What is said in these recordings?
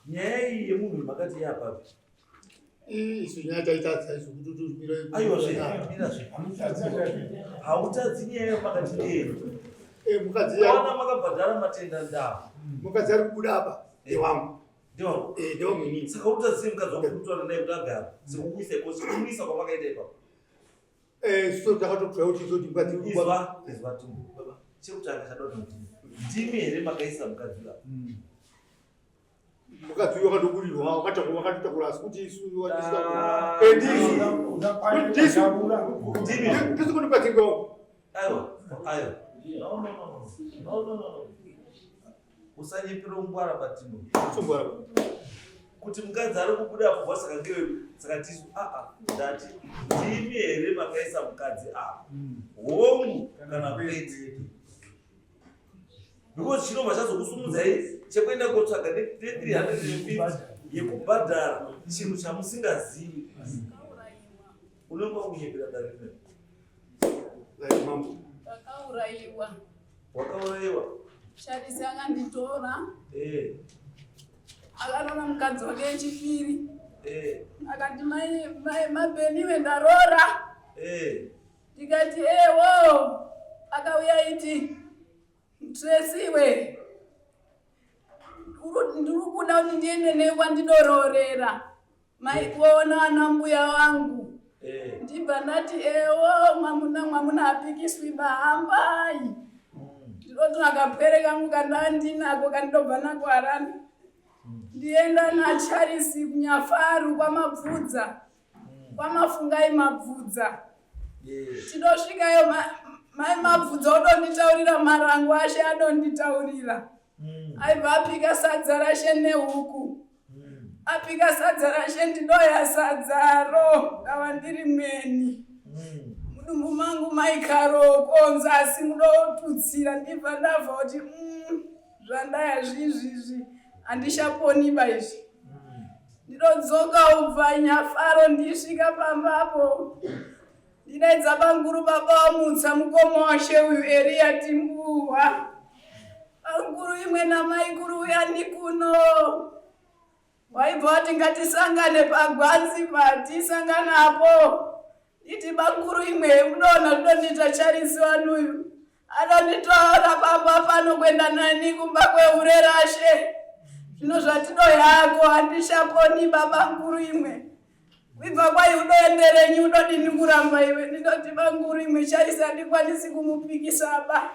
nyaya iyi yemunhu makati yapa isu nyataita saisu kuti mira hautadzi nyaya makati ndeni mukadzi wana makabhadhara matenda nda mukadzi ari kubuda apa ewangu ndewa mwini saka utadzi mukadzi wangu kutaura naye kuti agara sikukuisa ikosi kumisa kwamakaita ipapo so takatotora kuti izoti mukadzi izwa timu baba chekutanga chadoti ndimi here makaisa mukadzi uya mukadzi uyo wakatoburirwa wakatotakura asi kuti isu ndisi kuti mukadzi ngo aiwa no usanyepera ungwara patimu kuti mukadzi ari kubuda apo saka ngewe saka tisu ndati ndimi here makaisa mukadzi apa hongu kana kwete because chinobva chazokusumudzai chekuenda kotsvaga ne350 yekubhadhara chinhu chamusingazivi unenge wakunyepera darine mambo wakaurayiwa Charisi akanditora akatora mukadzi wake wechipiri akati mabheni wendarora ndikati ewo akauya iti Tresiwe ndiri kuda kuti ndiende newe kwandidororera maikuona ana mbuya wangu ndibva ndati ewo mwamuna apikiswi mahambai ndinoti akapwere kangu kandandinako kandidobva nako Harare ndienda naCharisi kunyafaru kwamabvudza kwamafungai mabvudza tidosvikayo mai mabvudza odonditaurira marango ashe adonditaurira aibva apika sadza rashe nehuku apika sadza rashe ndidoya sadzaro ndava ndiri mweni mudumbu mangu maikaroko nzasi mudotutsira ndibva ndabva kuti zvandaya zvizvizvi handishaponiba izvi ndinodzoka ubva Nyafaro ndisvika pambapo ndidaidza banguru baba wamutsa mukoma washe uyu Eria Timbuwa banguru imwe namaikuru uya ndikuno waibva wati ngatisangane pagwanzi patisanganapo nditi banguru imwe unoona zvinondiita Charisi wanuyu anonditora baba pano kwenda nani kumba kwehure rashe zvino zvatino yako handishaponi baba nguru imwe wibva kwai unoenderenyi unodini kuramba iwe ndinoti banguru imwe Charisi handikwanisi kumupikisaba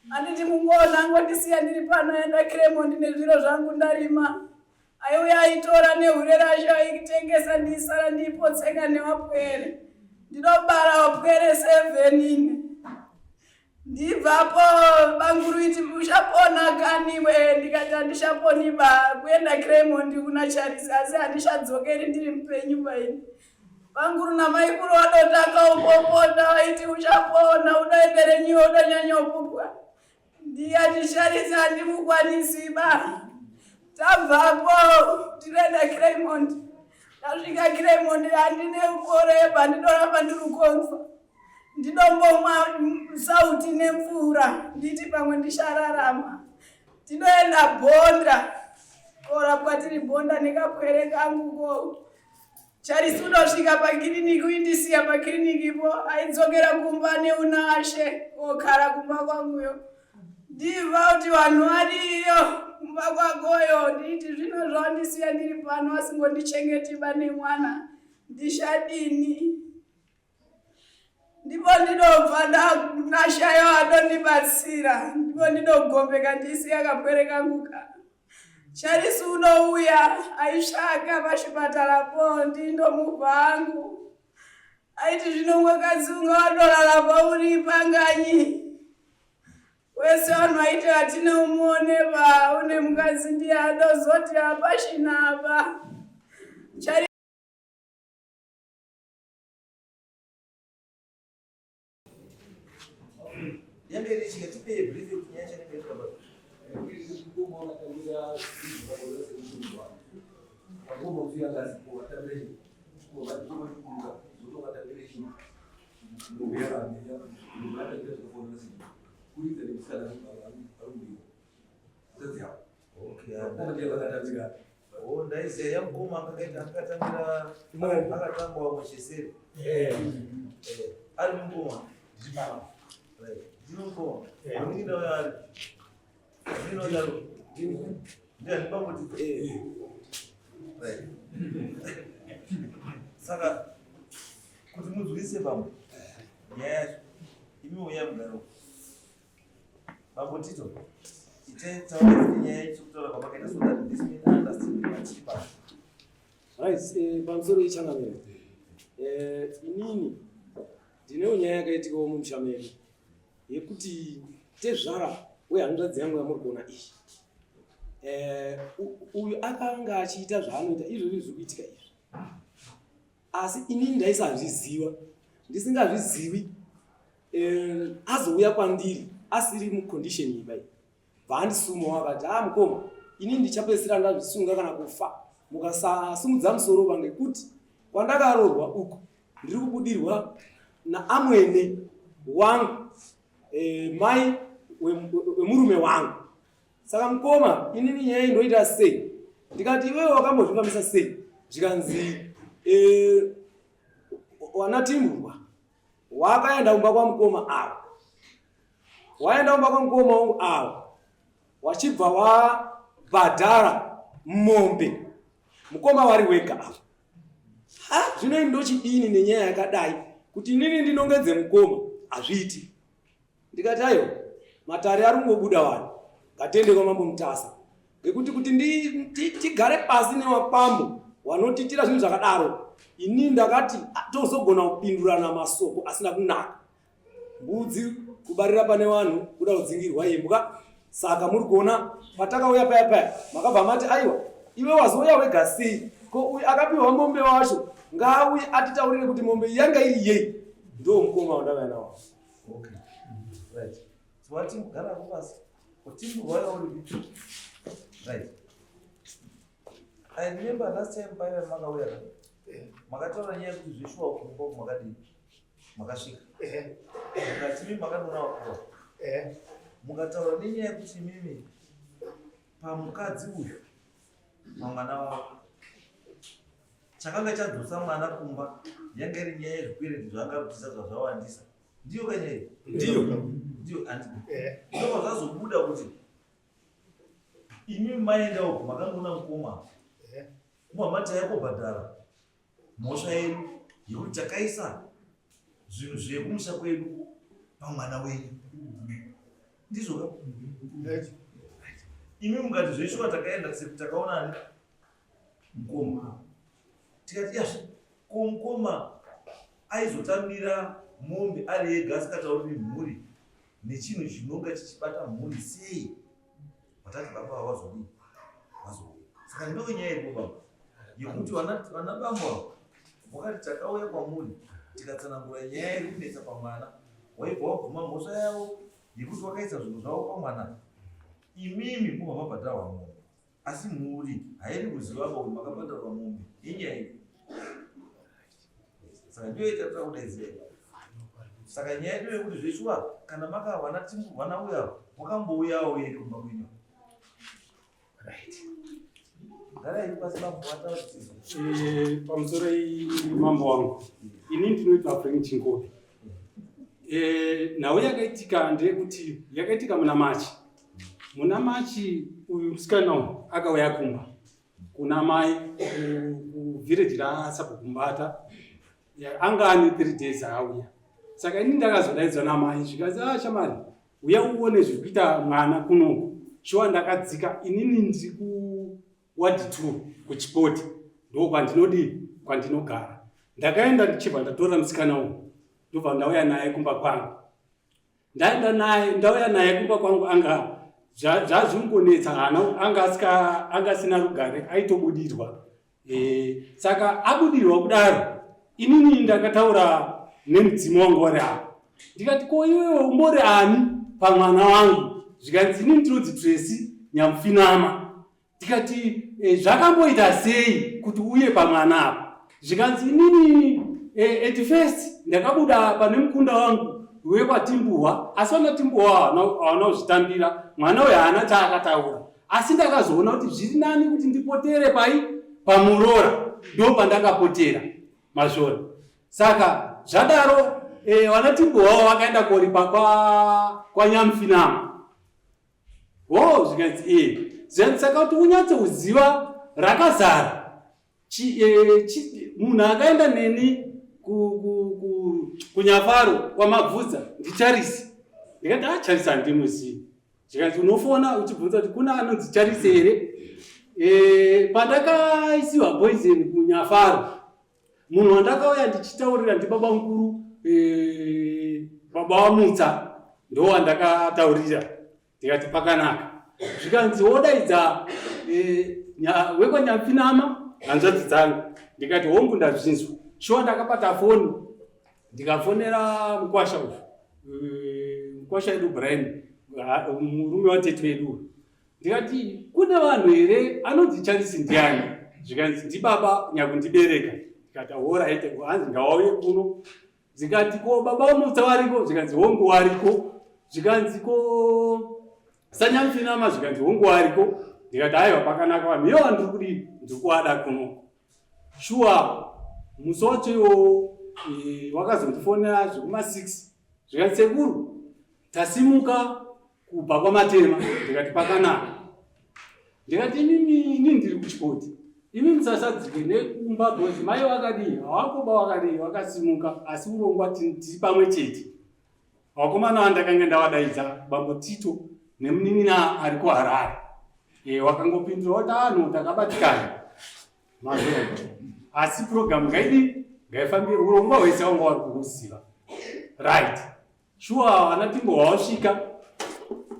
handiti mungoona ngondisiya ndiri pano enda Kremondi nezviro zvangu ndarima aiuya aitora nehure rashe aikitengesa ndisara ndiipotsenga newapwere ndinobara wapwere 7 ine ndibvapo banguru iti uchapona kaniwe ndikati handishaponiba kuenda Kremondi kuna Charisi asi handishadzokeri ndiri mupenyu paini banguru namaikuru wadotaka upopota waiti uchapona unoenderenyiwo udonyanyopupwa ndiyati Charisi handimukwanisiba tabvapo tinoenda Kremondi ndasvika Kremondi handine ukoreba ndidoramba ndirukonzwa ndinombomwa sauti nemvura nditi pamwe ndichararama tinoenda Bhonda korapwa tiri Bhonda nekapwere kanguko Charisi unosvika pakiriniki uindisiya pakirinikipo aidzokera kumba neunashe kokara kumba kwanguyo ndibva kuti vanhu variyo kumba kwakoyo nditi zvino zvandisiya ndiri pano asingondichengetiba nemwana ndichadini ndipo ndinobva ndashayo adondibatsira ndipo ndinogombeka ndisiya kapwere kangu ka Charisi unouya aisvaka pachipatarapo ndindomubva hangu aiti zvino mwakadzi unga wadorara pauri panganyi wese vanhu vaiti hatine umuoneva une mukadzi ndiye adozoti hapashinapa Yambere chikatipe brief kunyanya ningeka baba. Okay. ndaiziya yamukoma akatambira akatangwa muchiseri ari mukoma ndinokoma ndinoda ari ndinodaro ndiandibambuti saka kuti muzwise pamwe nyaya yacho imi uya mugaro pambotito taura nyaya yechikutaura kwamakaita so that this means understanding machipa right pamusoro ichangamira inini ndinewo nyaya yakaitika mumusha medu yekuti tezvara wehanzvadzi yangu yamuri kuona izvi uyu akanga achiita zvaanoita izvozvi zviri kuitika izvi asi inini ndaisazviziva ndisingazvizivi azouya kwandiri asiri mucondition iyi bai bhandisuma wakati mukoma inini ndichapedzisira ndazvisunga kana kufa mukasasumudza musoro pangekuti kwandakaroorwa uku ndiri kubudirwa naamwene wangu mai wemurume wangu. Saka mukoma inini nyaya ndoita sei ndikati iwewe wakambozvifambisa sei zvikanzi wanatimburwa wakaenda kumba kwamukoma awo waenda kumba kwamukoma wangu awo wachibva wabhadhara mombe mukoma wari wega awo zvino ndochidini nenyaya yakadai kuti inini ndinongedze mukoma hazviiti. Ndikati ayo matare ari kungobuda vanhu ngatende kwamambo mutasa ngekuti kuti tigare pasi newapambo wanotitira zvinhu zvakadaro inini ndakati tozogona kupindurana masoko asina kunaka mbudzi kubarira pane vanhu kuda kudzingirwa imbwa. Saka muri kuona patakauya paya makabva mati aiwa iwe wazouya wega sei ko uyu akapiwa mombe wacho ngauye atitaurire kuti mombe yanga iri yei ndo mukoma wandavaya nawo. Okay. Right. So what you got to pass? What you why already? Right. I remember last time by Magawera. Magatora nyaya kuti zvishwa ukumbo magadi makashika. Ngati mimi makanona wako. Mugataura nenyaya kuti mimi pamukadzi uyu mwana wako chakanga chadzosa mwana kumba yanga iri nyaya yezvikwereti zvangabvisa zvawandisa. Ndiyo kanyaya ndiyo andi ndova zvazobuda kuti imi maenda uko makangoona mukoma kumamata yako bhadhara mhosva yedu yekuti takaisa zvinhu zvekumusha kwedu pamwana wenyu ndizvo imi mukati zveshuwa takaenda sekuti takaona mukoma tikati yazvo ko mukoma aizotambira mombe ari ega asikatauri mhuri nechinhu chinonga chichibata mhuri sei vatati baba vavazodii vazouya. Saka ndo nyaya iripo baba yekuti vana bamba wakati takauya kwamuri tikatsanangura nyaya iri kunetsa pamwana waibva waguma mhosva yavo yekuti wakaisa zvinhu zvavo pamwana imimi mubva mabhadharwa mombe asi mhuri hairi kuziva kuti makabhadharwa mombe inyaya iyi. Saka ndiyo itatora kudaidzira. Saka nyaya yedu yekuti zveshuwa kana makawana timburwana uya wakambouyawo yeke kumba kwenyu. Right. Garai pasi mambo watautiza. Pamusoro mambo wangu. Inini ndinoitwa Frank Chingobe. Nawo yakaitika ndekuti yakaitika muna Machi. Muna Machi uyu musikana akauya kumba. Kuna mai ku village ra Sabukumbata. Anga ane 3 days auya. Saka inini ndakazodaidzwa namai zvikazi shamari uya uone zviri kuita mwana kunoku shuwa ndakadzika inini ndiri kuward 2 kuchipoti ndo kwandinogara. Ndakaenda ndichibva ndatora musikana uyu ndobva ndauya naye kumba kwangu. Ndauya naye kumba kwangu anga zvazvingonetsa anga asina rugare aitobudirwa. Saka abudirwa kudaro inini ndakataura nemudzimu wangu wari apa ndikati ko iwewe umbori ani pamwana wangu zvikanzi inini ndinodzi Tracy Nyamufinama. Ndikati zvakamboita sei kuti uye pamwana apa zvikanzi inini at first ndakabuda pane mukunda wangu wekwatimbuhwa asi vanatimbuhwa hawana kuzvitambira mwana uyu haana chaakataura asi ndakazoona kuti zviri nani kuti ndipotere pamurora, ndo pandakapotera Mashore. Saka zvadaro vana Timbo wavo vakaenda koripa kwa Nyamfinama. Zvikanzi saka kuti unyatse kuziva rakazara munhu akaenda neni kuNyafaro kwamabvudza ndiCharisi. Ndikati Charisi handimuzivi. Zvikanzi unofona uchibvunza kuti kuna anonzi Charisi here. Pandakaisiwa poison kuNyafaro, munhu wandakauya ndichitaurira ndibaba mukuru, baba waMutsa, ndo wandakataurira. Ndikati pakanaka. Zvikanzi wodaidza wekwanyamfinama hanzvadzi dzangu. Ndikati hongu ndazvinzwa. Shuwa ndakabata foni ndikafonera mukwasha uyu, mukwasha edu Brian, murume watete wedu. Ndikati kune vanhu here anonzi Charisi ndiani? Zvikanzi ndibaba nyakundibereka. Ndikati alright, hanzi ngawauye kuno. Zvikati ko baba waMutsa wariko? Zvikanzi hongu wariko. Zvikanzi ko Sanyamfinama? Zvikanzi hongu wariko. Ndikati aiwa pakanaka vanhu iyo ndiri kuwada kuno. Shuwa musi wachoyo wakazondifonera zvekuma6. Zvikanzi sekuru tasimuka kubva kwamatema. Ndikati pakanaka. Ndikati inini ndiri kuchikoti, imi musasadzike nekumba bhozi mai wakadii hawakoba wakadii wakasimuka, asi urongwa tiri pamwe chete. Vakomana vandakanga ndavadaidza bambo Tito nemunin'ina ari kuHarare. Wakangopindura kuti anhu takabatikana mazvona, asi program ngaifambire urongwa hwese wanga wari kuziva. Right. Shuwa vana Timbo wawasvika,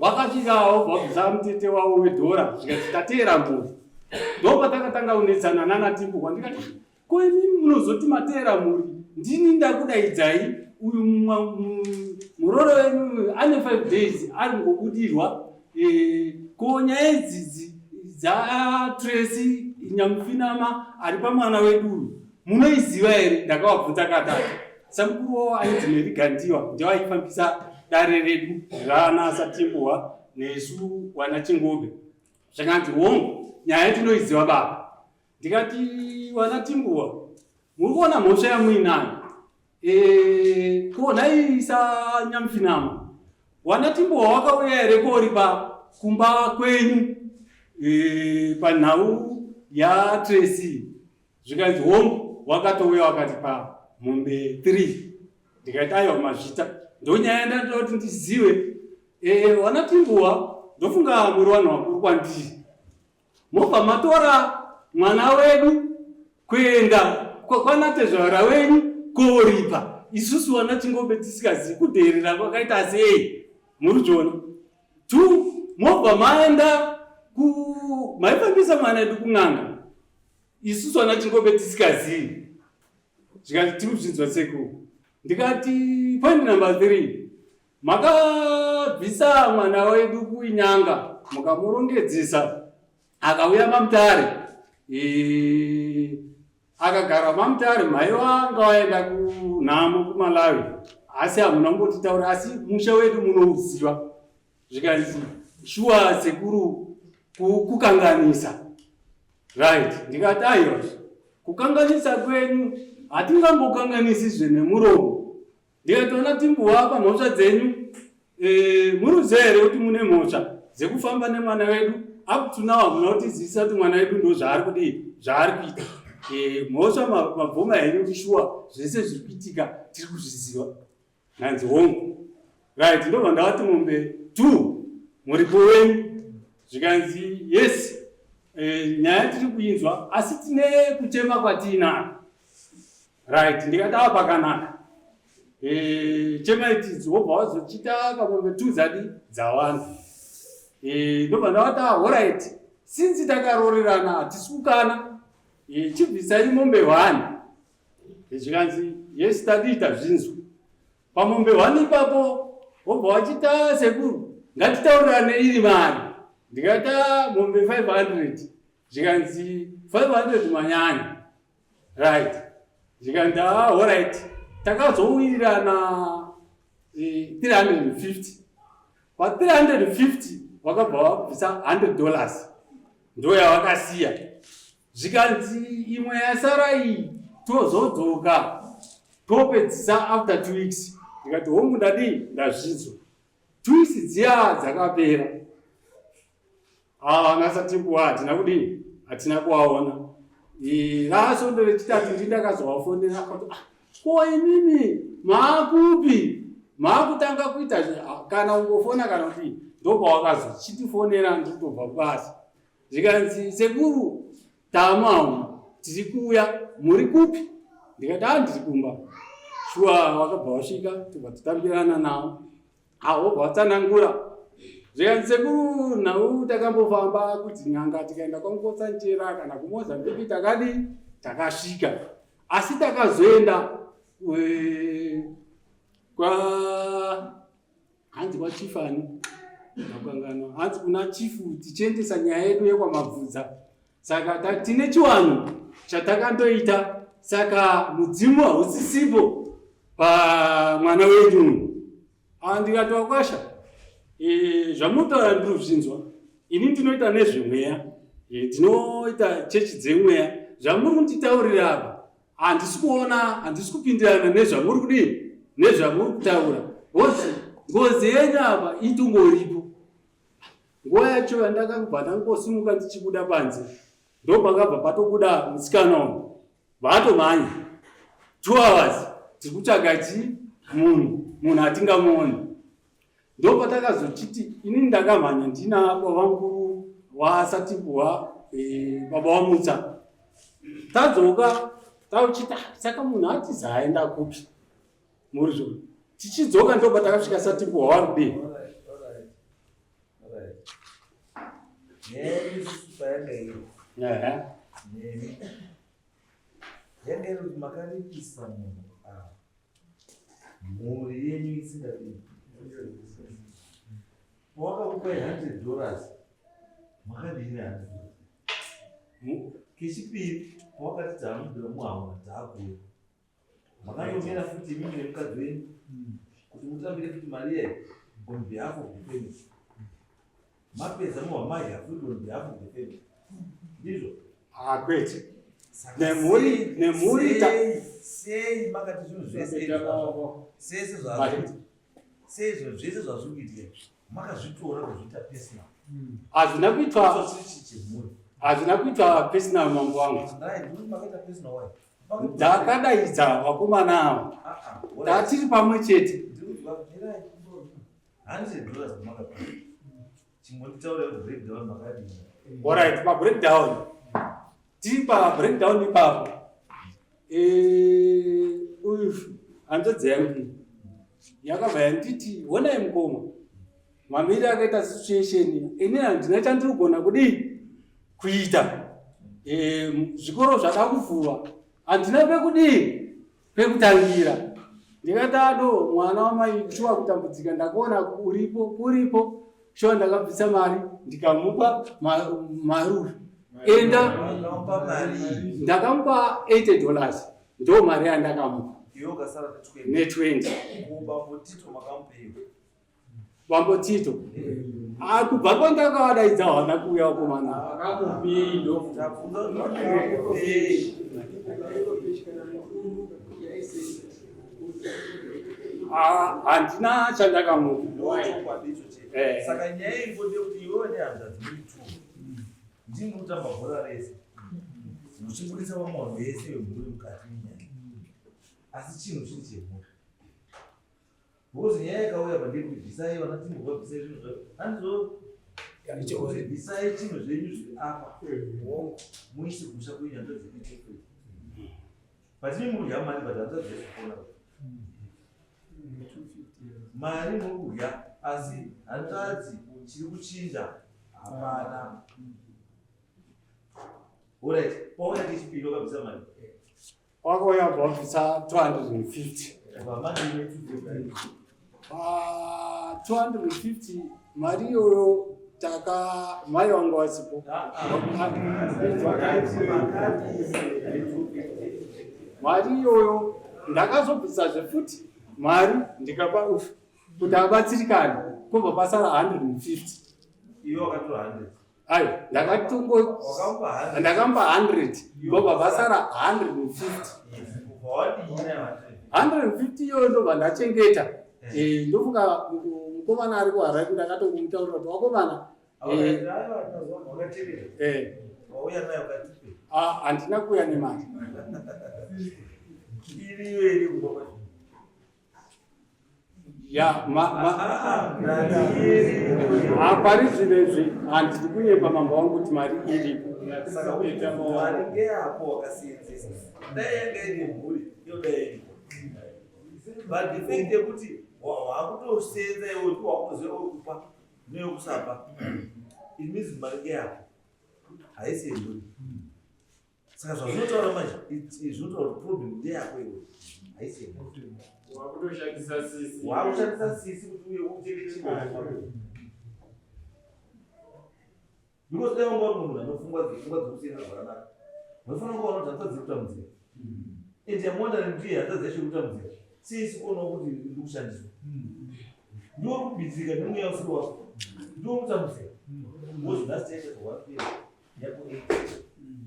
wakasvikawo bvabvisa mutete wavo wedhora. Zvikati tateera mhuri. Ndo patakatanga kunetsana nana Timbo kwandikati ko imi munozoti mateera mhuri, ndini ndakudaidzai uyu muroro wenu ane 5 days ari ngobudirwa. Ko nyaya idzidzi dzaTracy Nyamfinama ari pamwana wedu uyu munoiziva here? Ndakavabvunza katatu. Samukuru wavo ainzi Mary Gandiwa ndiye aifambisa dare redu rana Timbo nesu wana Chingobe. Zvakanzi hongu nyaya tinoiziva baba. Ndikati wana Timbo muri kuona mhosva yamuinayo, ko naiisa Nyamfinama wana Timbo wakauya here kori kumba kwenyu panhau yaTracy? Zvikanzi hongu wakatouya wakati mombe 3. Ndikati aiwa mazvita ndonyaya ndatoda kuti ndizive. Wana Timbo ndofunga muri vanhu vakuru kwandiri, mobva matora mwana wedu kuenda kwanatezvara wenyu koripa, isusu wana Chingobe tisikazivi kudherera kwakaita sei. Muri kuona 2 mobva maenda maifambisa mwana wedu kun'anga, isusu wana Chingobe tisikazivi. Zvikati tiri kuzvinzwa sekuru. Ndikati point number 3, makabvisa mwana wedu kuinyanga mukamurongedzesa akauya Mamutare. Akagara Mamutare, mai wanga waenda kunhamo kuMalawi, asi hamuna mbotitaura, asi musha wedu munouziva. Zvikanzi shuwa sekuru kukanganisa. Right. Ndikati aiwa kukanganisa kwenyu hatingambokanganisizve nemuromo. Ndikati wana Timbo wapa mhosva dzenyu, muruziva here kuti mune mhosva dzekufamba nemwana wedu? Up to now hamuna kutizivisa kuti mwana wedu ndo zvaari kudii, zvaari kuita. Mhosva mabvoma henyu kuti shuwa zvese zviri kuitika tiri kuzviziva. Nhanzi hongu. Right. Ndobva ndavati mombe 2 muripo wenyu. Zvikanzi yes, nyaya tiri kuinzwa asi tine kuchema kwatiinayo. Right. Ndikati pakanaka. Chema itidzi wobva wazochita pamombe 2 zadi dzawanda. Ndobva ndavati alright, since takarorerana hatisi kukana, chibvisai mombe 1. Zvikanzi yes tadiita zvinzwa. Pamombe 1 ipapo wobva wachita sekuru ngatitaurirane iri mari. Ndikati mombe 500. Zvikanzi 500 manyanya. Right. Zvikanzi alright, takazowirirana 350. Pa 350 wakabva wabvisa $100 ndo yawakasiya. Zvikanzi imwe yasara iyi tozodzoka topedzisa after 2 weeks. Ndikati hongu ndadii ndazvinzwa. 2 weeks dziya dzakapera. NaSatimbu hatina kudii hatina kuwaona. Rasondo rechitatu ndindakazowafonera kuti ko imimi maakupi maakutanga kuita kana ungofona kana kuti ndopawakazochitifonera ndikutobva kubasa. Zvikanzi sekuru tamau tiri kuuya muri kupi? Ndikati handiri kumba. Shuwa wakabva wasvika tobva tatambirana nawo. Wobva watsanangura. Zvikanzi sekuru nhau takambofamba kuti nyanga tikaenda kwaMukotsanjera kana kuMozambique takadii takasvika. Asi takazoenda hanzi kwaChifani ndakangana hanzi kuna chifu tichiendesa nyaya yedu yekwamabvudza. Saka tine chiwanhu chatakandoita. Saka mudzimu hausisipo pamwana wedu. Ndikati wakwasha zvamunotaura ndinozvinzwa. Ini ndinoita nezvemweya, ndinoita chechi dzemweya. Zvamuri kunditaurira apa handisi kupindirana nezvamuri kudii nezvamuri kutaura. Ngozi yenyu apa itongoripo. Nguva yacho yandakabva ndangosimuka ndichibuda panze ndopakabva patobuda musikana uyu vatomhanya 2 hours tiri kutsvaga munhu atingamuoni. Ndopatakazochiti ini ndakamhanya ndina baba mukuru waSatimbu baba waMutsa. Tadzoka tauchita saka munhu atizi aenda kupi muri zvo. Tichidzoka ndopatakasvika Satimbu warube. Yanga kuti makaripisa munhu mhuri yenyu isingapinda. Wakakupa $100 makadini $100. Kechipiri wakati dzamuda muhamwa dzakuya. Makandomira futi mimi nemukadzi wenyu kuti mutambire futi mari yayo on behalf of the family. Mapedza muhamai yafuti on behalf of the family. Ndizvo? Kwete. Nemhuri sei makati zvinhu zvese zvese zvazvikuitika makazvitora kuzviita personal. Hazvina kuitwa personal mambo wangu. Ndakadaidza vakomana avo tatiri pamwe chete. Alright, breakdown. Tiri breakdown ipapo. Hanzvadzi yangu yakabva yanditi honai mukoma mamiri akaita situation ini handina chandirigona kudii kuita. Zvikoro zvada kuvhurwa handina pekudii pekutangira. Ndikati ado mwana wamai shuwa kutambudzika ndakaona kuripo shuwa ndakabvisa mari ndikamupa maruru enda ndakamupa $80 ndo mari yandakamupa ne20 Bambo Tito. Kubva kwandakavadaidza hawana kuuya vakomana akamupindo. Handina chandakamupa. Saka nyaya ingode kuti iwewe nehanzvadzi muri 2 ndinotamba bhora rese muchibudisa vamwanhu vese vemhuri mukati menyaya, asi chinhu chiri chemhuri. Because nyaya yakauya pandekubvisai vanaTimbu vabvisai zvinhu zvavo handizobvisai chinhu zvenyu zviri apa muise kusha kwenyu hanzvadzi yedu. Patine murya mari but hanzvadzi yezvikona mari muri kudya asi hanzvadzi chiri kuchinja hapana. Alright, pauya kechipiri wakabvisa mari wakauya wabvisa 250. 250 mari iyoyo mai wangu wasipo. Mari iyoyo ndakazobvisazve futi mari ndikapa kuti abatsirikane kubva pasara 150. Iwe wakatora 100. Ayo, ndakamba 100. Baba basara 150. Wawadina 150 iyo ndo vandachengeta. Ndofuka mukomana ari kuharai kuti akatongomutaurira kuti wakomana. wauya nayo katipe. Handina kuuya nemari. Iriyo iri kuboka. Ya, pari zvinezvi handiri kunyepa mamba wangu kuti mari iripo. Saka uita mari ngeapo wakasenzesa. Dai yanga iri mhuri, iyo dai iri. But the fact yekuti wakutosenza iwe kuti wakutoziva kupa neyokusapa. It means mari ngeapo. Haisi mhuri. Saka zvazvinotaura manje, zvinotaura kuti problem ndeyako iwe. Haisi mhuri. Wakushandisa sisi kuti uye ucheke chimwe. Because dai wanga munhu anofungwa dzekusenza zvakanaka. Unofanira kuona kuti hadzadzi kutambudzira. Ende yamonda nembiya hadzadzi yacho kutambudzira. Sisi kuonawo kuti ndiri kushandiswa. Ndiwo kubidzika nemweya usiri wako. Ndiwo kutambudzira. Ngozi nhasi taita 150 yako 8.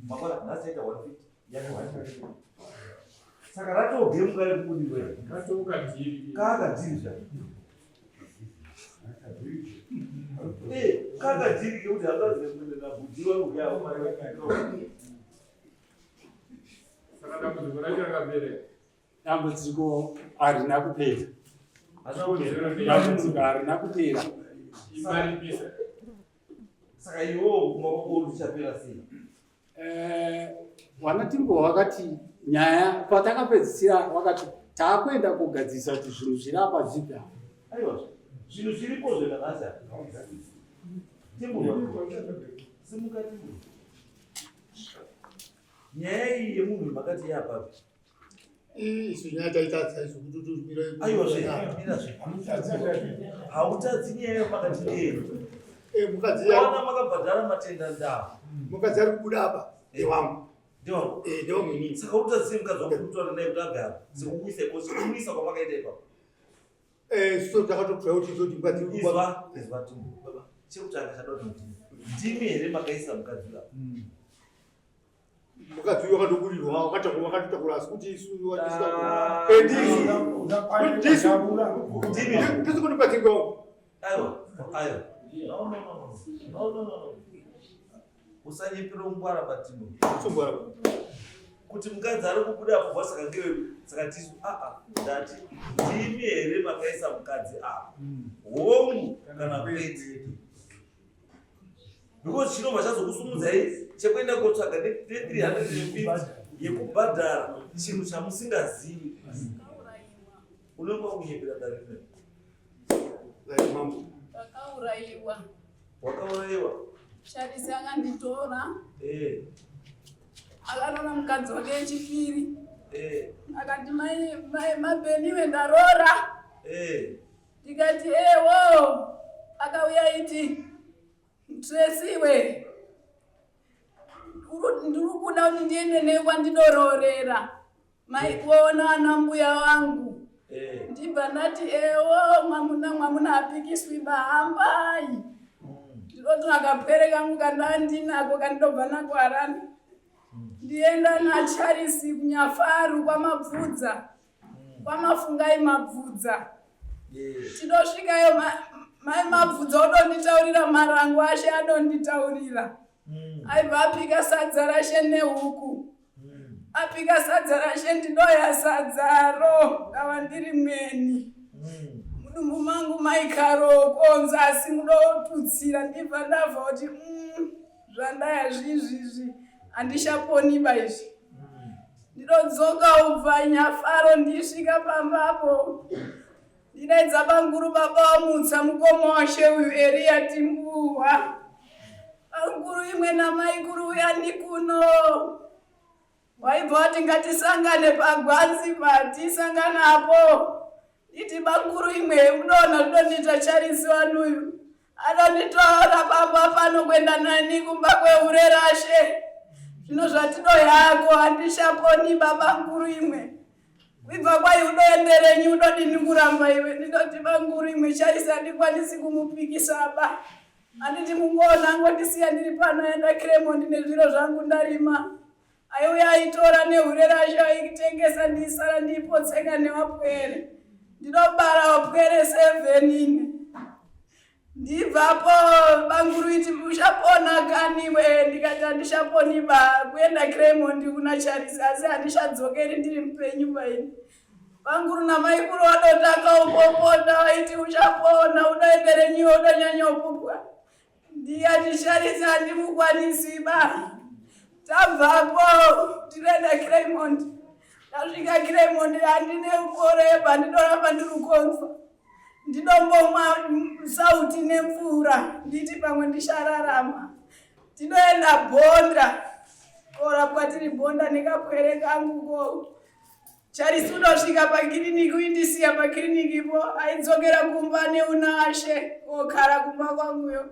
Makwana nhasi taita 150 yako 150. Saka ratogemuka rekudi wewe. Kakadhirisha. Kakadhiri kekuti hadzadzi kuenda nabhudziwa kuyawo mari yako. Dambudziko harina kupera. Dambudziko harina kupera. Saka iwo kumawoko uchapera sei? Wanatimbo wakati nyaya patakapedzisira wakati taakuenda kugadzisa kuti zvinhu zviri apa zvipi apa. Aiwa, zvinhu zviripo zvakanasa. Timbo simuka timbo. Nyaya iyi yemunhu makati yapapi? Isu nyaya taitadza isu kuti tumira. Aiwa zvemira hautadzi nyaya yemakati ndeyero. Mukadzi wana makabhadhara matenda ndavo. Mukadzi ari kubuda apa ndewangu. Ndewangu inini. Saka utadzi mukadzi wangu kutaura naye kuti agara. Sikukuisa kosi kumisa kwamakaita ipapo. So takatokura kuti zoti mukadzi izva timbo. Baba, chekutanga chadoti ndimi here makaisa mukadzi wako. Mukadzi uyu wakatoburirwa wakatotakura asi kuti isu ndisi kuti mukadzi wangu. Aiwa. No. Usanyepera ungwara patino. Usongwara. Kuti mukadzi ari kubuda kubva saka ngewe saka tisu ndati ndimi here makaisa mukadzi apa. Hongu kana kwete. Because chinobva chazokusumudzai chekuenda kotsvaga ne350 yekubhadhara chinhu chamusingazivi. Unenge wakunyepera darine. Mambo. Wakaurayiwa. Sharisi akanditora. Akatora mukadzi wake wechipiri. Akati mabheniwe ndarora. Ndikati wo. Akauya iti Tresiwe. Ndiri kuda kuti ndiende newe kwandidororera. Maikuona ana mbuya wangu. Ndibva ndati mwamuna apikiswi bahambai. Ndinoti akapere kangu kandandinako kandobva nako Harare. Ndienda naCharisi kunyafaru kwamabvudza. Kwamafungai mabvudza. Tidosvikayo mai mabvudza odonditaurira marango ashe adonditaurira. Aibva apika sadza rashe nehuku. Apika sadza rashe ndidoya sadzaro ndava ndiri mweni. Mudumbu mangu maikaroko nzasi mudotutsira ndibva ndabva kuti zvandaya zvizvizvi handishaponiba izvi. Ndinodzoka ubva Nyafaro ndisvika pambapo. Ndidaidza banguru baba wamutsa mukoma washe uyu Eria Timbuwa. Banguru imwe namaikuru uya ndikuno. Waibva wati ngatisangane pagwanzi patisanganapo. Iti banguru imwe unoona ndonita Charisi wanuyu. Anonditora baba pano kwenda nani kumba kweurerashe. Zvino zvatido yako handishaponi banguru imwe. Wibva kwai unoenderenyi unodini kuramba iwe. Ndinoti banguru imwe Charisi handikwanisi kumupikisa ba. Anditi mungoona angondisiya ndiri pano enda Clement nezviro zvangu ndarima. Aiuya aitora nehure rasho aikitengesa ndisara ndiipotsenga nevapwere. Ndinobara vapwere 7 ine. Ndibvapo banguru iti uchapona kaniwe, ndikati handishaponiba kuenda Clement kuna Charles asi handishadzokeri ndiri mupenyu paini. Banguru namaikuru vadotanga upopota vaiti uchapona unoendere nyiwe udonyanya upupwa. Ndikati Charles handimukwanisiba. Tabvapo tinoenda Clement. Tasvika Clement handine ukoreba ndidoramba ndirukonzwa. Ndidombomwa sauti nemvura nditi pamwe ndichararama. Tinoenda Bhonda. Korapwa tiri Bhonda nekapwere kangu ko. Charles unosvika pakiriniki uindisiya pakirinikipo aidzokera kumba neunashe kokara kumba kwanguyo.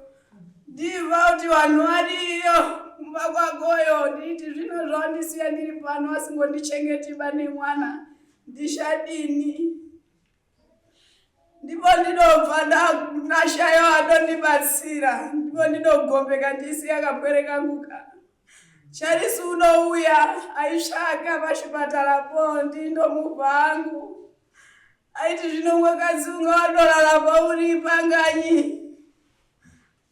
Ndibva kuti vanhu variyo kumba kwakoyo. Nditi zvino zvandisiya ndiri pano asingondichengetiba nemwana ndichadini. Ndipo ndinobva ndashayo adondibatsira. Ndipo ndinogombeka ndisiya kapwere kangu ka. Charles unouya aisvaka pachipatarapo ndindomubva hangu. Aiti zvino mwakadzi unga wadorara pauri panganyi.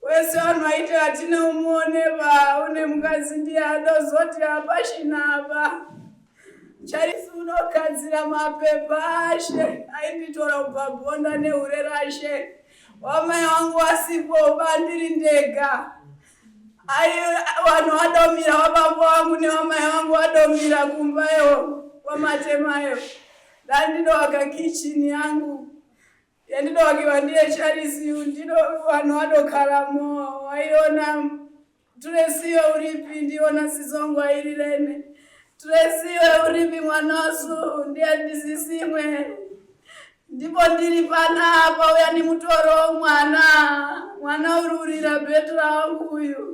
Wese vanhu vaiti hatina umuoneba une mukadzi ndiye adozoti hapashina apa. Charles unogadzira mapepa ashe ainditora kubva Bhonda nehure rashe. Wamai wangu wasipo bandiri ndega. Vanhu vadomira wababa wangu nevamai vangu vadomira kumbayo kwamatemayo. Ndandinoaka kichini yangu yandidoakiwa ndiye Charles ndino vanhu vadokaramo. Waiona Turesiwe uripi ndiona Sizongo airirene. Turesiwe uripi mwanasu ndiye ndisisimwe. Ndipo ndiri panapa uya ni mutoro mwana ururira Betra wangu uyu.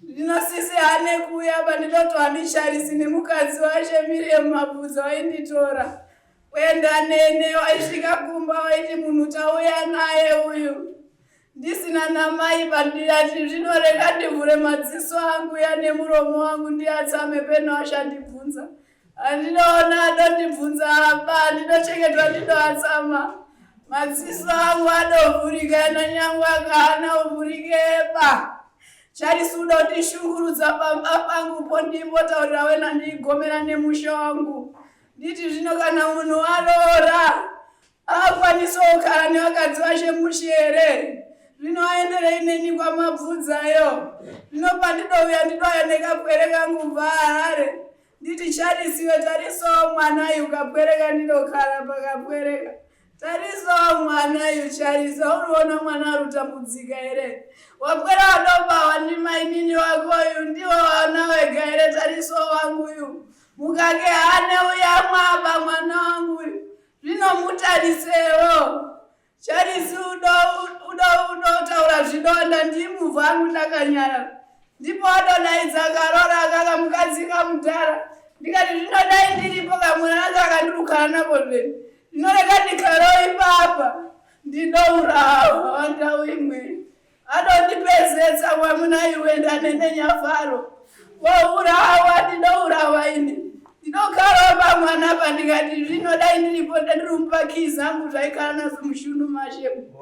Ndinosise hane kuya bandinoto handi Charles nemukadzi washe Miriam mabvudza wainditora. Kuenda nene waisvika kumba waiti munhu tauya naye uyu. Ndisina namai bandiyati zvinorega ndivhure madziso angu ya nemuromo wangu ndiatsame peno ashandibvunza. Andinoona adondibvunza apa ndinochengetwa ndinoatsama. Madziso angu adovhurika nanyangu akahana uvhurikepa. Charles unondishungurudza pamba pangupo ndimbotaurira wena ndigomera nemusha wangu. Nditi zvino kana munhu aroora akwanisa kugara nevakadzi vashe mushere. Zvino aenderei neni kwamabvudzayo. Zvino pandinouya ndinouya nekapwere kangu kubva Harare. Nditi Charles iwe tarisawo mwanayu kapwereka ndinogara pakapwereka. Tarisawo mwanayu Charles auriona mwana arutambudzika here. Wapwera wadobawa ndimainini wakoyu ndiwo wana wega here tarisawo wanguyu. Mukake hane uya mwaba mwana wanguyu. Zvino mutarisewo. Charles unotaura zvidonda ndimubva hangu ndakanyara. Ndipo adodaidza karora akaka mukadzi kamudhara. Ndikati zvinodai ndiripo kamwana akakandirukana napo zveni. Ndinorega ndikarowo ipapa. Ndinourawa ndau imwe. Adondipezetsa mwamuna iwe ndanenyenyafaro. Wourawa ndinourawa ine. Ndinokarawo pamwana pa ndikati zvinodai ndiripo ndandirumupakiza angu zvaikara nazo mushundu mashemu.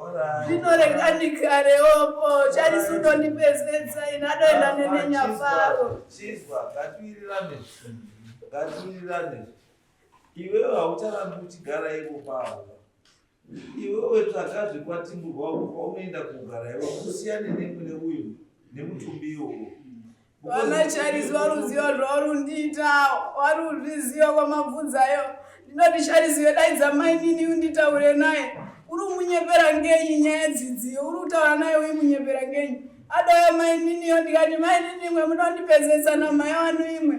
Zvinorega ndikarewopo. Charles unondipezetsa ine adoenda nenenyafaro. Chizwa ngatiwirirane. Iwewe haucharambi uchigara ivo pavo. Iwewe tsvakazve kwatimburwa kwaunoenda kugara ivo kusiyane nemune uyu nemutumbi iwowo. Vana Charles waruziva zvaurundiita, waruzviziva kwamabvudzayo. Ndinoti Charles wedaidza mainini unditaure naye. Uri munyepera ngenyi nyaya dzidziyo, uri kutaura naye uimunyepera ngenyi. Adoya maininiyo ndikati mainini imwe munondipezesa namai wanu imwe.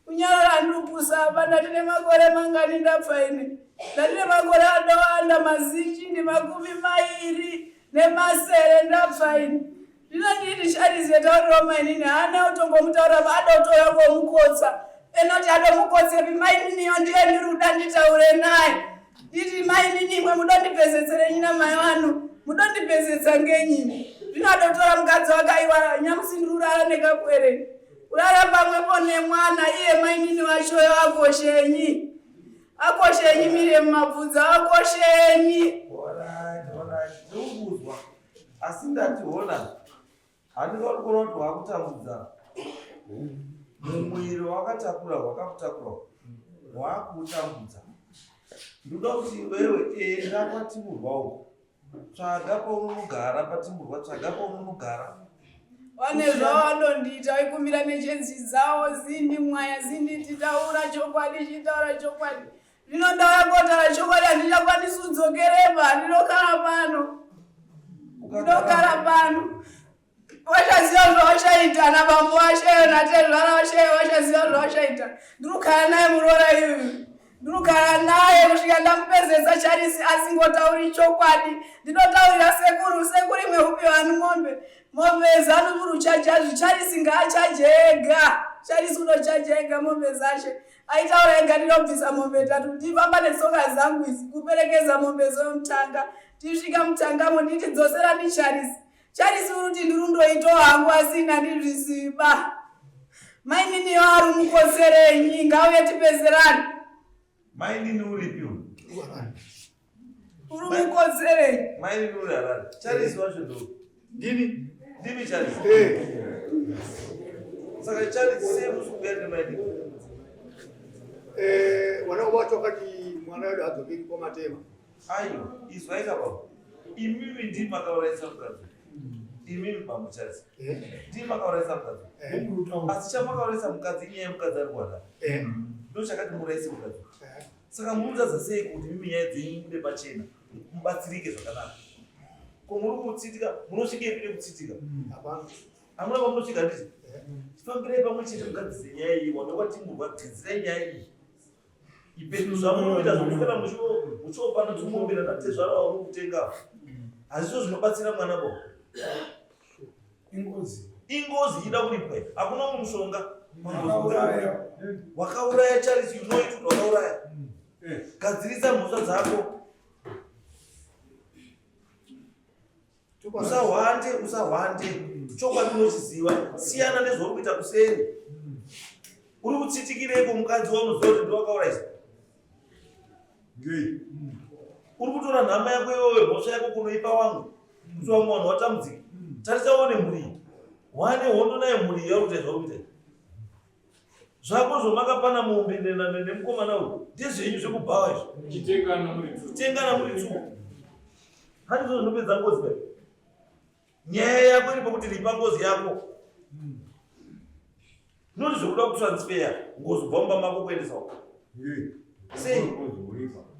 Kunyarara ndupusa apa ndatine makore mangani ndapfa ine. Ndatine makore adowanda mazichi ndi2 nemasere ndapfa ine. Zvino nditi Charles yataurira mainini hana utongomutaura adotora ngomukotsa. Enoti adomukotsepi maininiyo ndiye ndiruda nditaure naye. Nditi mainini imwe mudondipezetsere nyina mai wanu. Mudondipezetsa ngenyi. Zvinodotora mukadzi wakaiwa nyamusindiri urara nekapwere. Urara pamwepo nemwana iye mainini wachoyo akoshenyi. Akoshenyi mire mumabvudza akoshenyi. Alright. Ndikuzwa. Asi ndationa. Handingori kuona kuti wakutambudza. Mumwiri wakatakura wakakutakura. Wakutambudza. Ndoda kuti wewe enda patimurwa uko. Tsvaga paunogara patimurwa, tsvaga paunogara. Wane zvawanondiita ikumbira nechenzi dzawo zindi mwaya zindi titaura chokwadi chitaura chokwadi. Zvino ndakakotaura chokwadi handichakwanisi kudzokereba ndinogara pano. Ndinogara pano. Washaziva zvawashaita nabambo washeyo natezvara washeyo washaziva zvawashaita. Ndinogara naye murora iyoyo. Ndinogara naye kusvika ndamupezesa Charisi asingotauri chokwadi. Ndinotaurira sekuru imwe upiwa ng'ombe. Mombe zanu muri uchajaji Charisi ngaachajega. Charisi unochajega mombe zashe. Aitaura ega ndinobvisa mombe 3 ndifamba netsoka zangu izi kuperekeza mombe zomutanga. Tisvika mutangamo nditi dzosera ndi Charisi. Charisi uruti ndirundoito hangu asina ndizviziba. Mainini waru mukoserenyi ngauye tipezerani. Mainini uripiwo. Uri mukoserenyi. Mainini uri harari. Charisi wacho ndo. Ndimi Charisi. Saka Charisi semusukuyani mainini. Wana wacho kati mwana yule adzokeri kwa matema. Ayo, izwaika baba. Imimi ndimi makauraisa mukadzi. Imimi bambo Charisi. Ndimi makauraisa mukadzi. Asi chamakauraisa mukadzi inyaya yemukadzi ari kuwanda. Ndo chakati muraisi mukadzi. Saka munotaza sei kuti mimi nyaya dzenyu mude pachena mubatsirike zvakanaka. Ko muri kutsitika munosvike pine kutsitika. Hamuna pamunosvika ndizvo. Tifambirai pamwe chete mukadzi dzenyaya iyi wandokwati tidzirai nyaya iyi. Ipenyu zvamunoita zvokufera muchiopana tumumbira natezvara wauri kutenga. Hazvo zvinobatsira mwana bo. Ingozi ida kuripwa. Hakuna umwe mushonga. Wakauraya Charisi, you know it, wakauraya. Gadzirisa mhosva dzako. Usahwande. Chokwadi unochiziva. Siyana nezvauri kuita kuseri. Uri kutsitikireiko mukadzi waunoziva kuti ndiwakauraisa? Uri kutora nhama yako iyoyo mhosva yako kunoipa wangu. Kuti wamwe vanhu watambudzika. Tarisa uone mhuri. Wane hondo naye mhuri yauri kuita zvauri kuita. Zvako zvomakapana mombe nemukomana uyu ndezvenyu zvekubhawa izvo. Tengana muri tsuku. Handizvo zvinopedza ngozi pai. Nyaya yako iri pakuti ripa ngozi yako. Noti zvokuda kutransfeya ngozi bhomba mako kuendesa uko. Sei?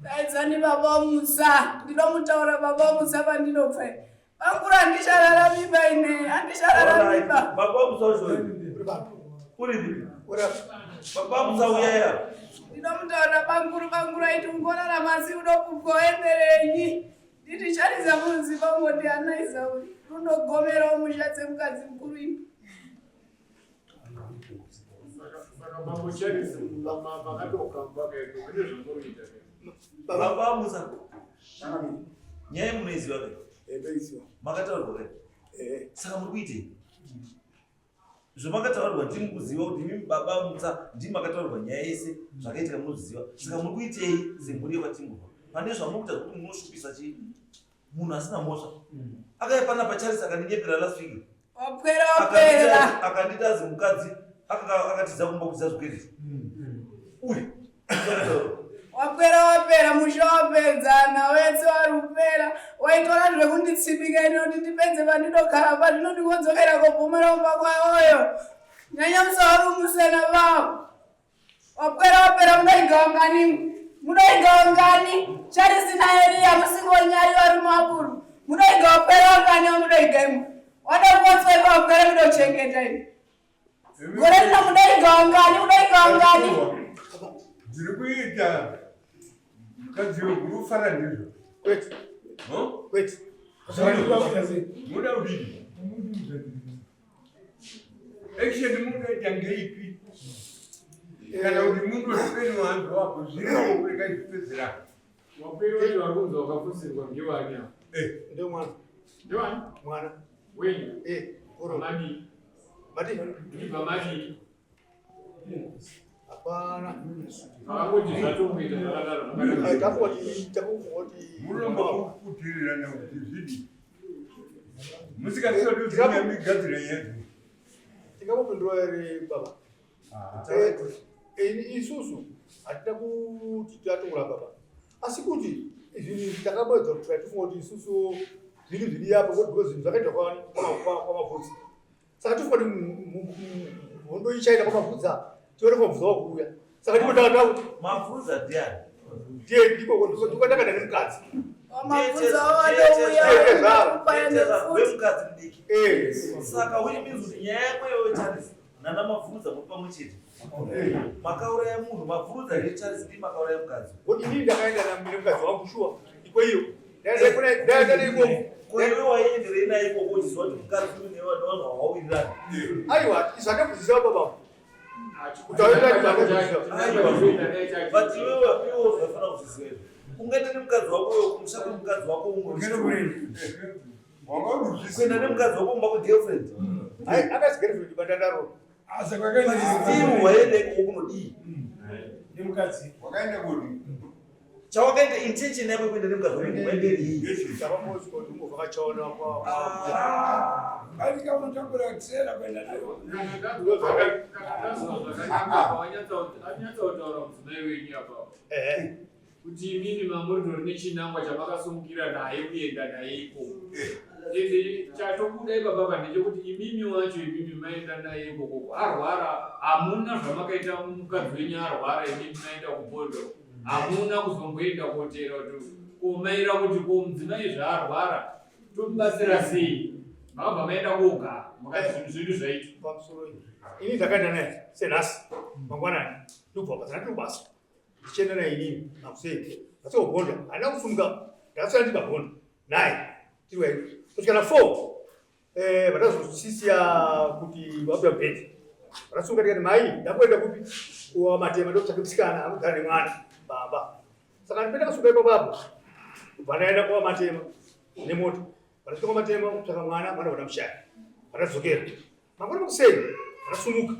Daidzani baba Musa. Ndinomutaura baba Musa pandinobva. Bangura handicharara mimba ine. Handicharara mimba. Baba Musa uri ndipi? Baba Musa uyaya. Ndinomutaura bangura iti ungorara masi unokugoemerenyi. Nditi Charisi muziva ngoti anaiza uri. Runogomerawo musha dzemukadzi mukuru ini. Baba Musa. Nyaya munoiziva kai? Makataurirwa kai? Saka muri kuitei? Zvamakataurirwa ndimi kuziva kuti mimi baba Musa ndimi makataurirwa nyaya yese zvakaitika munoziva. Saka muri kuitei semhuri yepatimurwa? Pane zvamunoita kuti munoshupisa chii? Munhu asina mhosva. Akaipana paCharisi akandinyepera last week. Wapera. Akandita azi mukadzi akatiza kumba kuziva zvikwereti. Uyu. Wapera musha wapedzana wese warupera. Waitora zvekunditsipika ino kuti ndipedze pandinogara pa ndinondigodzokera kobhomera kumba kwayoyo. Nyanya musauri musena vavo. Wapera munoigawa ngani? Charisi naEriya musingonyari vari muaburu. Munoigawa ngani wamunoigaimwe? Wada kuwatswaipa wapera munochengeta ini. Gore rino munoigawa ngani? Ndiri kuita mukadzi wekufara ndizvo. Kwete. Muda udini? Action munoita ngeipi? Kana kuti mundu weupenyu hwangu wako zviriwo kureka zvipedzera. Wapera kuti wakunzwa wakafusirwa ngewani apa? Ndio mwana. Ndewani? Mwana. Wewe. Madi. Ndiba madi. Hapana. Akakuti zvatomboita zvakadaro. Takuti mulomba kukutirira kuti musikatiwa kuti migadzira yedu tingamupindura ere baba? Isusu hatina kuti tatora baba. Asi kuti izvi takabwedza kuti tifunga kuti isusu zvinhu zviri apa kuti zvinhu zvakaita kwamabvudzi. Saka tifunga kuti hondo ichaita kwamabvudza tione kwamabvudza wakuuya. Saka timotaka mabvudza ndiani? ndiye ndiko tukataka nemukadzi. Mabvudza wanouya kupaya nefuti. Wemukadzi mudiki. Saka which means kuti nyaya yako yeCharles nana mabvudza muri pamwe chete. Makauraya munhu mabvudza yeCharles ndi makauraya mukadzi. Kuti inini ndakaenda nemukadzi wangu shuwa ikweyo. Ndaenda iko. Kwewe waendere naye ikoko uchizwa kuti mukadzi uri nevanhu hawawirani. Aiwa, zvakakuziva baba. But iwewe unofana kuziva. Ungaenda nemukadzi wako kumusha kwemukadzi wako kuenda nemukadzi wako kumba kwegirlfriend. Akasi girlfriend bandandaro. Still waenda ikoko kunodii. nemukadzi wakaenda kodi Chawakaenda intention yako kuenda nemukadzi wako waenderi. Chabamozi kuti muvakachaona bali kama unataka kusema kwenda nayo kuti imini mamuri nechinangwa chamakasungirira naye kuenda naye iko ende chatobuda ibaba pandechekuti imimi wacho imimi maenda naye ikoko arwara hamuna zvamakaita mukadzi wenyu arwara imimi maenda kupondo hamuna kuzomboenda kotera kuti komaira kuti mudzimai zvaarwara tomubatsira sei makabva maenda koga makati zvinhu zvedu zvaitwa pamusoro ini ndakaenda naye senhasi mangwanani ndobva basa ndobasa ndichienda naye inini nakusei asiogonda handina kusunga ndakasara ndikagonda naye tiriwai kusvikana 4 vatazosisiya kuti vabuda bhedhi vatasunga tikati mai ndakuenda kupi kuwamatema ndokutsvake musikana akugara nemwana baba saka ndipenda kasuka ipapapo kubva ndaenda kuwamatema nemota vatasvika kumatema kutsvaka mwana vada mushaya vatadzokera mangwana makusei vatasumuka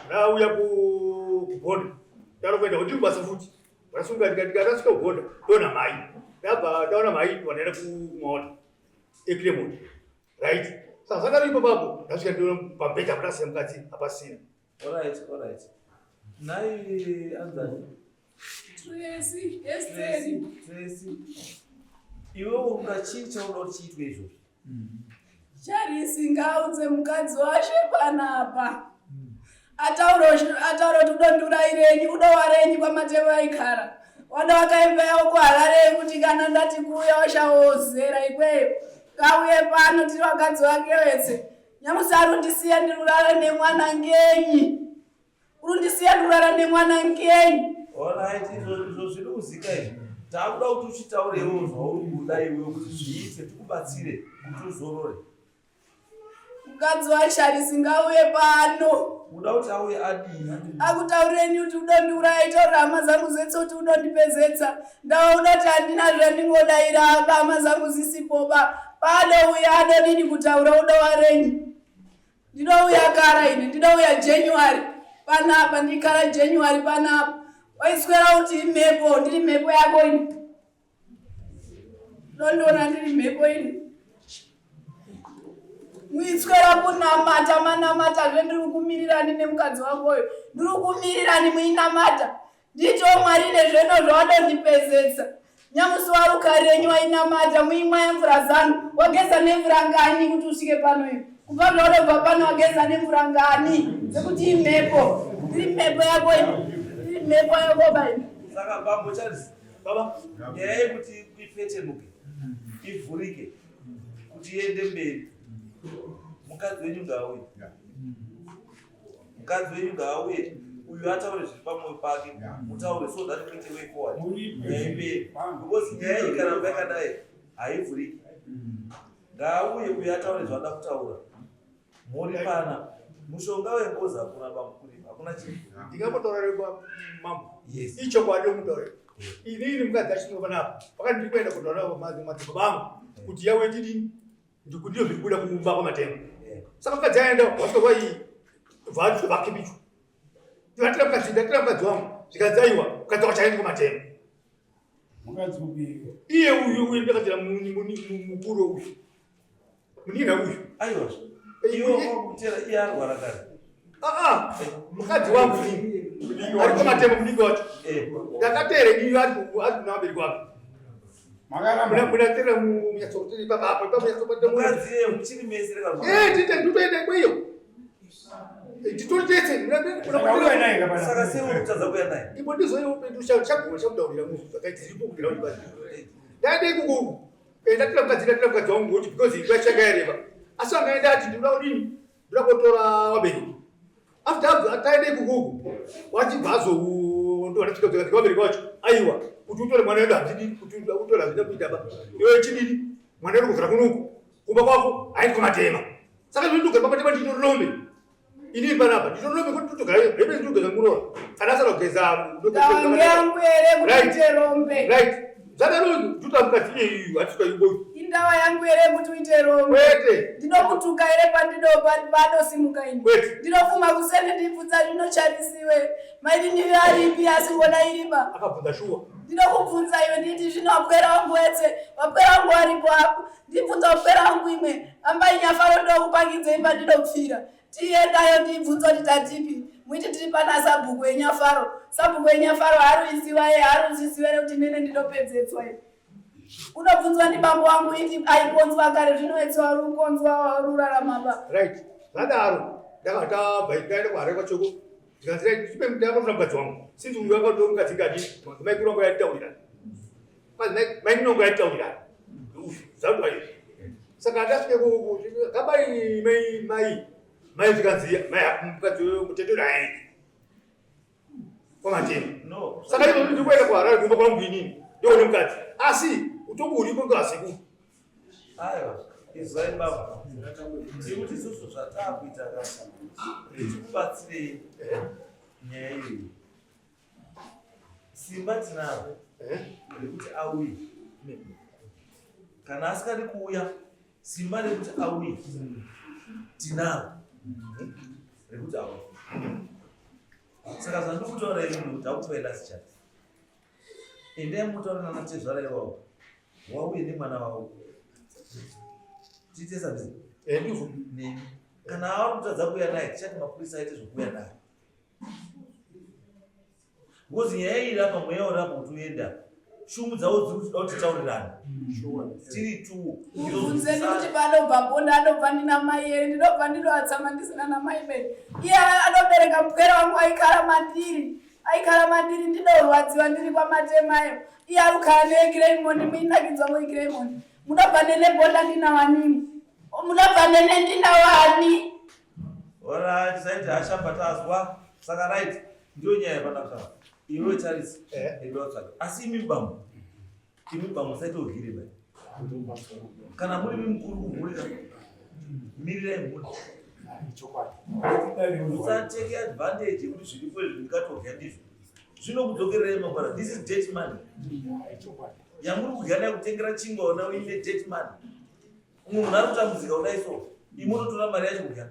ndauya kugonda ndaro kuenda kuti basa futi vatasunga tikasvika kugonda ndona mai ndabva ndaona mai vanaenda kumauta ekiremota right saka zvakari ipapapo ndasvika ndiona pambedha kutasiya mukadzi hapasina. Alright. Nai Anzani. Tracy, Esther. Iwe ungachii chaunoda chiitwe izvozvo? Charles ngaudze mukadzi washe panapa. Ataura kuti udondurayirenyi udowarenyi kwamatema aikara. Wada wakaimba yawo kuharare kuti kana ndati kuuya washawozera ikweyo. Kauye pano tiri wakadzi wake wese. Nyamusa arundisiya ndirurara nemwana ngenyi. Urundisiya ndirurara nemwana ngenyi. Alright, izvo zviri kuzika izvi. Takuda kuti uchitaurewo zvauri kuda iwewe kuti zviite tikubatsire kuti uzorore. Mukadzi waCharles ngauye pano. Uda kuti auye adii? Akutaureni kuti udondiurayi taura hama dzangu dzese kuti udondipezetsa. Ndauda kuti handina zvandingodaira apa hama dzangu zisipoba. Padouya adodini kutaura udowarenyi. Ndinouya kara ine, ndinouya January. Panapa ndikara January panapa. Waiswera kuti imhepo, ndiri mhepo yako ini. Ndondoona ndiri mhepo ini. Muiswera kunamata manamata zvendiri kumirirani nemukadzi wakoyo. Ndiri kumirirani muinamata. Ndito Mwari nezveno zvawadondipezetsa. Nyamusi warukarenyi wainamata muimwa yemvura zanu. Wageza nemvura ngani kuti usvike pano iyo. Kubva zvaunobva pano wageza nemvura ngani. Sekuti imhepo. Ndiri mhepo yako ini. Ndiri mhepo yako baini. Saka bambo Charles, baba, nyaya yekuti ifetenuke, ivhurike, kuti iende mberi. Mukadzi wenyu ngaauye. Mukadzi wenyu ngaauye. Uyu ataure zviri pamwoyo pake. Mutaure so that kuite way forward. Nyaya mberi. Because nyaya ikaramba yakadai haivhuriki. Ngaauye uyu ataure zvada kutaura. Muri pana. Mushonga wemboza hakuna bambo kuripa. Hakuna chinhu. Ndingamutorere mambo. Yes. Icho kwadi mutore. Inini mukadzi achinopa panapa. Pakati ndiri kuenda kundoona madzibaba vangu kuti yawe ndidini ndikudio zikubuda kumba kwa matemo saka mukadzi aenda wasvika kwa iyi vatu vake bichu tivatira mukadzi wangu zvikadzaiwa mukadzi wachaenda kumatemo Mukadzi kubika. iye uyu ndakatira mukuru uyu munina uyu aiwa iwo kutera iye arwara kare mukadzi wangu ari kumatemo muniki wacho ndakatere iyo ari kunawabereki wake munatera mukadzi iye uchiri mese nditoende kweyo nditotetse saka seuri kutadza kuya naye ipo ndizochaguma chamudaurira munhu zvakaitiripo kugira kuti ndaende ikuku ndatira mukadzi wangu kuti because vachaka yareba asi vangaenda ati ndinoda kudini ndoda kotora wabereki after ataende ikuku wachibva azondoanasvika kuti wabereki wacho aiwa kuti utore mwana wedu hazvidini kuti utore hazvida kuitaba iwe chidini mwana wedu kuzira kunuku kumba kwako haindi kumatema saka zvinotuga pamatema nditorombe ini panapa nditorombe kuti totogara hebe ndinogeza ngurora kana asara kugeza yangu ere kuti rombe right zvadaro tuta mukati iyu hatiswa yuboyu indawa yangu ere kuti uite rombe wete ndinokutuka ere pandosimuka ini wete ndinofuma kusene ndibvunza zvinocharisiwe maidini aripi asi ngona iriba akabvunza shuwa ndinokubvunza iwe nditi zvino wapwera wangu wetse wapwera wangu aripo apo ndibvunza wapwera wangu imwe ambai nyafaro ndokupangidze imba ndinopfira tiendayo ndibvunza kuti tatipi muiti tiri pana sabhuku enyafaro haruziziwe kuti nene ndinopedzetswa ine unobvunzwa ndibambo wangu iti aikonzwa kare zvinoetswa rukonzwa ruraramaba right zvadaro ndakatabva ikaenda kwahare kwachoko ndikazira tipe ndakatora mukadzi wangu sinzi uyu akatoa mukadzi ngadi maikuru wangu yatitaurira maininongo yatitaurira zvaudwa izvi saka ndasvike kuku kabai mai zvikanzi mukadzi mutetero aendi kwamatema saka izvozvo ndikuenda kuharare kumba kwangu inini ndoone mukadzi asi utongo uripo ngasiku aiwa izwai baba ndikuti isusu zvatakuita kasa tikubatsirei nyaya iyi simba tinaro rekuti auye kana asikadi kuuya simba rekuti auye tinaro rekuti auye saka zvandikutaura ini kuti akutoenda sichati endai mutaura nanatezvara iwavo wauye nemwana wavo tiite sabisi nemi kana avari kutadza kuuya naye tichati mapurisa aite zvokuuya naye because nyaya iyi rapa mweya urapo kuti uenda shumu dzavo dziri kuda kuti taurirana tiri tu ndibvunzeni kuti panobvapo ndanobva ndina mai ere ndinobva ndinoatsama ndisina namai beni iye anobereka mupwera wangu aikara mandiri ndinorwadziwa ndiri kwamatemayo iye arukhala neekiremoni muinakidzwa muikiremoni munobva nene bonda ndina wanini munobva nene ndina wani ora tisaiti hashamba tazwa saka right ndiyo nyaya yapanakutava iwe charisi edotsvaka asi imi bambo saite ugiri bai kana muri mukuru kumhurika mirirai mhuri usateke advantage yekuti zviripo izvi ndikatodya ndizvo zvinokudzokererai mangwana. This is debt money yamuri kudya nayo kutengera chingwa ona uine debt money. Munhu ari kutambudzika kudai so imototora mari yacho kudya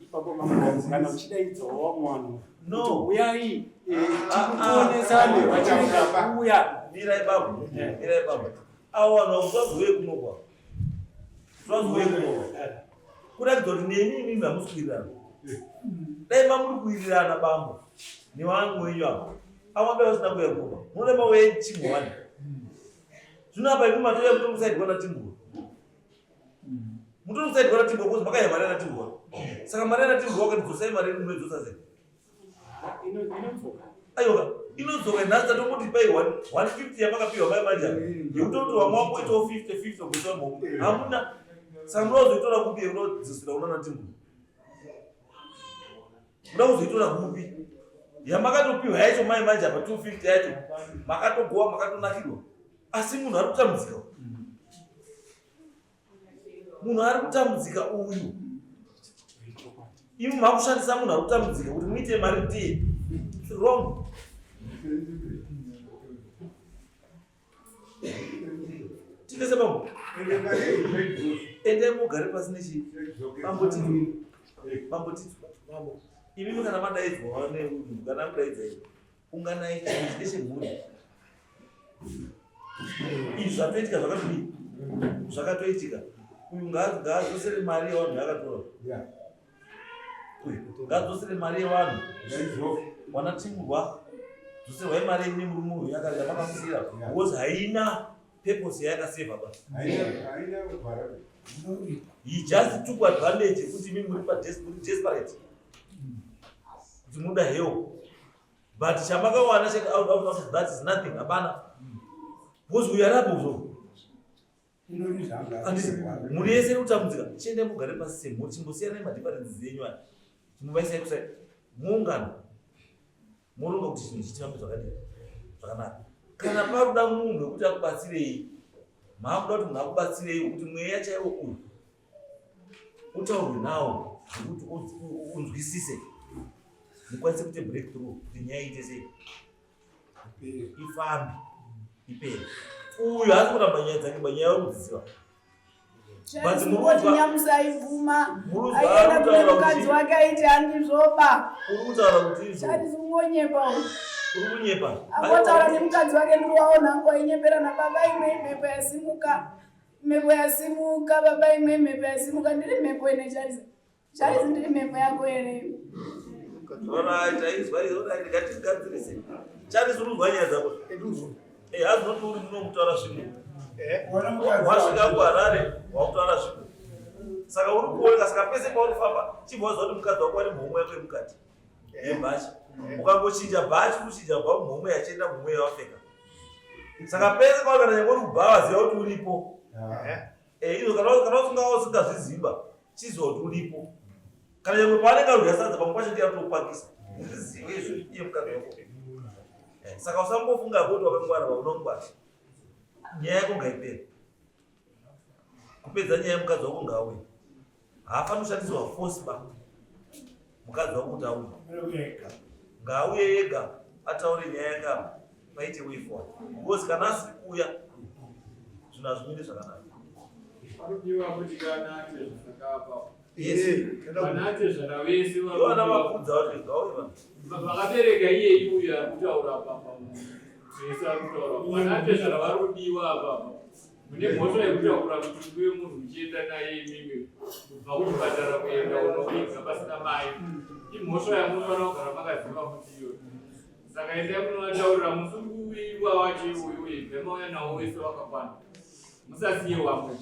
ipapo kana uchidaidzawo mwana no uyai tikuonesane vachinga uya mirai baba avo vanhu vakuzvazowe kunokwa zvazowe kunokwa kuratidza kuti nemi imimi hamusi kuwirirana dai mamuri kuwirirana bambo nevangu wenyu avo avambe vasina kuya kuba munoda mauya chimwani zvino apa imi matoya mutomusaidwa natimbwa mutomusaidwa natimbwa kuzi makaya mari yanatimbwa saka mari yanatimbwa wakatidzosai mari yenu munoidzosa sei aiwa inodzoka nhasi tatomoti pai 150 yamakapiwa mai manja yekutoti wamwe wakuitawo 50 okuisa mhoko hamuna saka munozoitora kupi yemunodzosera una natimbu muda kuzoitora kupi yamakatopiwa yacho mai manja pa 250 yacho makatogowa makatonakirwa asi munhu ari kutambudzika uyu imi makushandisa munhu ari kutambudzika kuti muite mari ndiye wrong. Tike sababu ende mugare pasi nechi bamboti imimi kana madaidzwa kana mudaidzai unganai chinhu chechemhuri izvi zvatoitika zvakadii zvakatoitika uyu ngaadzosere mari yevanhu yakatora ngaadzosere mari yevanhu wanatimurwa dzoserwai mari yenyu nemurume uyu yamakamusira because haina purpose yayakaseva ba he just took advantage kuti imi muri desperate kuti muda help but chamakawana out of that is nothing hapana because we are able muri yese kutamudzika chiende mugare pasi semhuri chimbosiyana nemadifferences enyu aya chimbovaisai kusai muungano muronga kuti chinhu chichifambe zvakanaka kana paruda munhu wekuti akubatsirei maakuda kuti munhu akubatsirei kuti mweya chaiwo uyu utaurwe nawo kuti unzwisise mukwanise kuite breakthrough kuti nyaya iite sei ifambe ipere uyu haasi kuramba nyaya dzake banyaya yokudziziva nyamusaibvuma aenda kune mukadzi wake aiti handizvoba uri kutaura kuti izvo chatizikungonyepa uri kunyepa akotaura nemukadzi wake ndiriwawo nhango ainyeperana baba imwe mhepo yasimuka baba imwe mhepo yasimuka ndiri mhepo ine charizi ndiri mhepo yako here aizwa ngatingadzirise charizi uruzwa nyaya dzako hazinoti uri muno kutaura zvimwe wasvika kuharare wakutaura zvimwe saka uri kuoneka saka pese pauri kufamba chibvaziva kuti mukadzi wako ane mhomwe yako yemukati yebhachi ukangochinja bhachi kuchinja bva mhomwe yachienda mhomwe yawapfeka saka pese pauri kana nyangwe uri kubva waziva kuti uripo izvo kana usingawo usingazviziva chiziva kuti uripo kana nyangwe paanenge arudya sadza pamwe pacho ndiyatopakisa ndizive izvo iye mukadzi wako saka usambofunga kuti wakangwara vaunongwara nyaya yako ngaipere kupedza nyaya yemukadzi wako ngauye haafani kushandiswa force ba mukadzi wako kuti auye ngauye yega ataure nyaya yanga paite way forward because kana asiri kuuya zvinhu hazvimire zvakanaka Arutiwa kuti kana ate zvakapa. Kana ate zvana vese vana vabvunza kuti ngauye vanhu vakabereka iye iuya kutaura papa zvese arikutaura kana ate zvana vari kudiwa apapa mune mhosva yekutaura kuti uye munhu uchienda naye imimi kubva kuchipatara kuenda unoviga pasina mai imhosva yamunofanira kugara makaziva kuti iyo saka endai kunovataurira musunguwiwa wacho iwoyo vemauya nawo wese wakakwana musasiye wamwe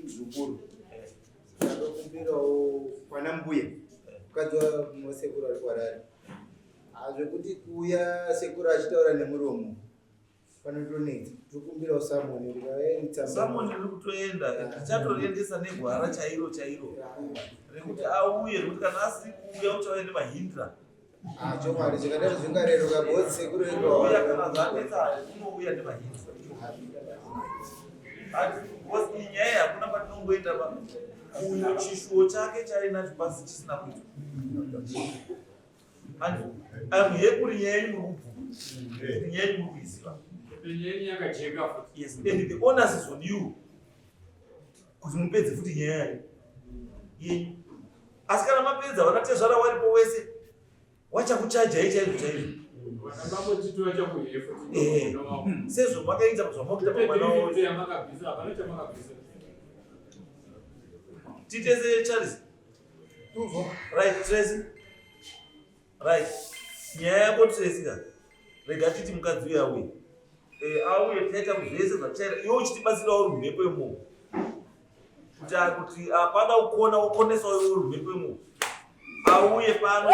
zukuru ndakumbirawo kwana mbuya mukadzi wasekuru ari kwarari zvekuti kuuya sekuru achitaura nemuromo panotonetsa tikumbirawo samoni samoni iri kutoenda ndichatoriendesa negwara chairo rekuti auye rekuti kana asiri kuuya uchauya nemahindra chokwadi chikadaro zvingareruka bhozi sekuru uya kana zvanetsa unouya nemahindra because inyaya hakuna patinongoenda uyu chishuwo chake chainacho basi chisina kuita amhekuri nyaya yenyu muri kubvu nyaya yenyu muri kuiziva yes and the onus is on you kuti mupedze futi nyaya yenyu asi kana mapedza vanatezvara waripo wese wachakuchajai chaizvo sezvo makaita zvamakuita pamwana wao titese Charles right Tracy right nyaya yako Tracy rega titi mukadzi uya auye auye taita zvese zvachaira iwe uchitibatsirawo uri mhepo yemunhu kuti apana ukona ukonesawo uri mhepo yemunhu auye pano